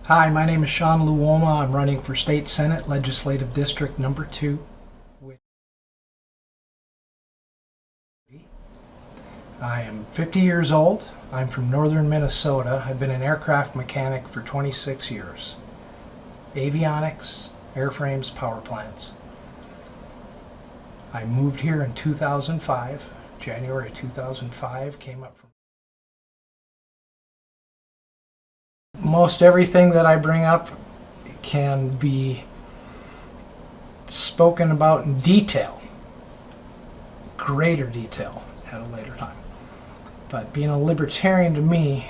Hi, my name is Shon Luoma. I'm running for State Senate Legislative District Number 2. I am 50 years old. I'm from northern Minnesota. I've been an aircraft mechanic for 26 years. Avionics, airframes, power plants. I moved here in 2005, January 2005, came up from most everything that I bring up can be spoken about in detail, greater detail at a later time. But being a libertarian to me,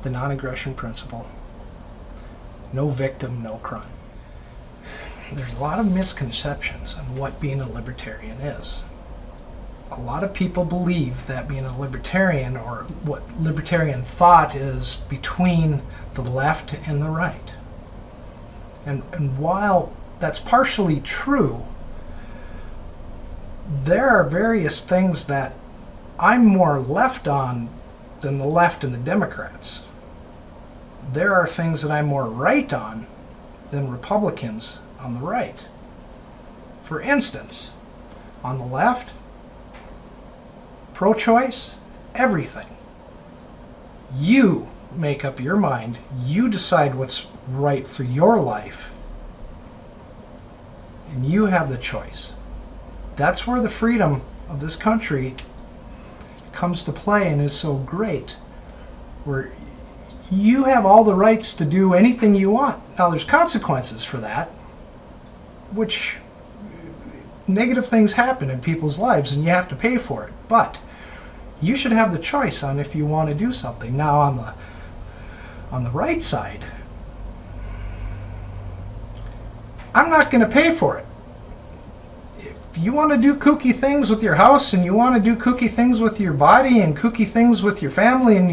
the non-aggression principle, no victim, no crime. There's a lot of misconceptions on what being a libertarian is. A lot of people believe that being a libertarian, or what libertarian thought is, between the left and the right. And while that's partially true, there are various things that I'm more left on than the left and the Democrats. There are things that I'm more right on than Republicans on the right. For instance, on the left, pro-choice, everything. You make up your mind. You decide what's right for your life. And you have the choice. That's where the freedom of this country comes to play and is so great. Where you have all the rights to do anything you want. Now there's consequences for that, which negative things happen in people's lives and you have to pay for it. But you should have the choice on if you want to do something. Now on the right side, I'm not going to pay for it. If you want to do kooky things with your house and you want to do kooky things with your body and kooky things with your family and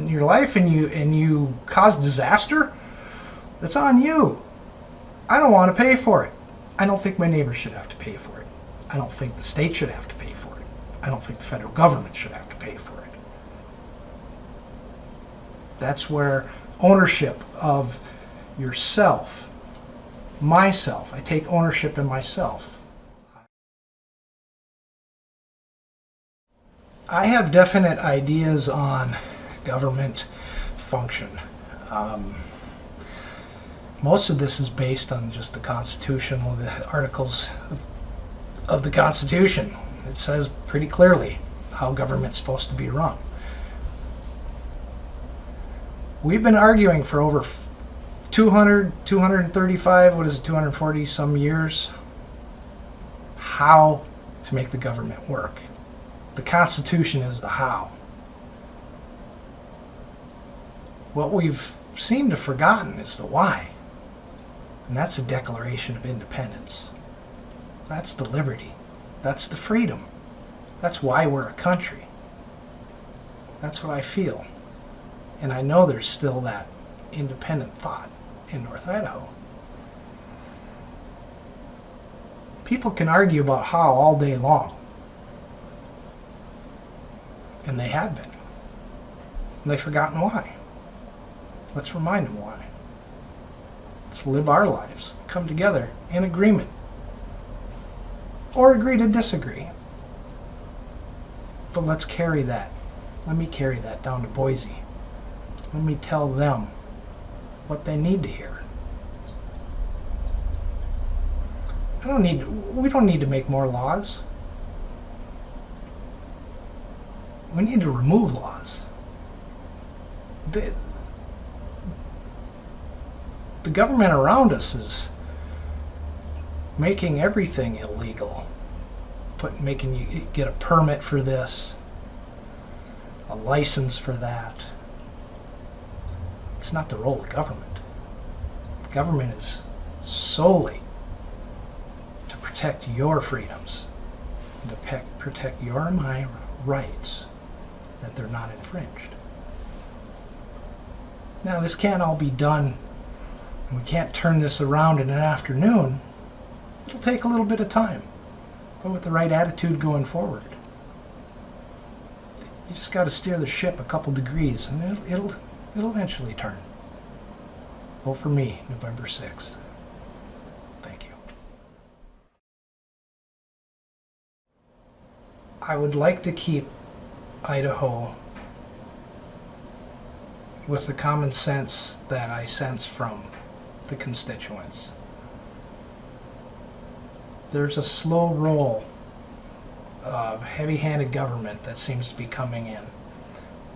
your life and you cause disaster, that's on you. I don't want to pay for it. I don't think my neighbors should have to pay for it. I don't think the state should have to pay for it. I don't think the federal government should have to pay for it. That's where ownership of yourself, myself, I take ownership in myself. I have definite ideas on government function. Most of this is based on just the Constitution, the articles of the Constitution. It says pretty clearly how government's supposed to be run. We've been arguing for over 240 some years how to make the government work. The Constitution is the how. What we've seemed to have forgotten is the why. And that's the Declaration of Independence. That's the liberty. That's the freedom. That's why we're a country. That's what I feel. And I know there's still that independent thought in North Idaho. People can argue about how all day long. And they have been. And they've forgotten why. Let's remind them why. Let's live our lives. Come together in agreement. Or agree to disagree. But let's carry that. Let me carry that down to Boise. Let me tell them what they need to hear. We don't need to make more laws. We need to remove laws. The government around us is making everything illegal. Making you get a permit for this, a license for that. It's not the role of government. The government is solely to protect your freedoms and to protect your and my rights, that they're not infringed. Now, this can't all be done, and we can't turn this around in an afternoon. It'll take a little bit of time, but with the right attitude going forward. You just got to steer the ship a couple degrees, and It'll eventually turn. Vote for me, November 6th. Thank you. I would like to keep Idaho with the common sense that I sense from the constituents. There's a slow roll of heavy-handed government that seems to be coming in,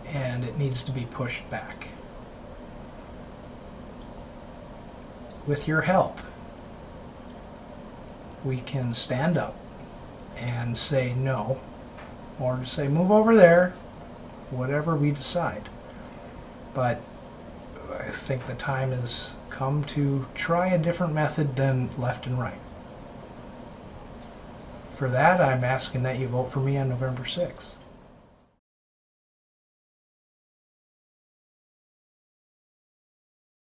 and it needs to be pushed back. With your help, we can stand up and say no, or to say move over there, whatever we decide. But I think the time has come to try a different method than left and right. For that, I'm asking that you vote for me on November 6th.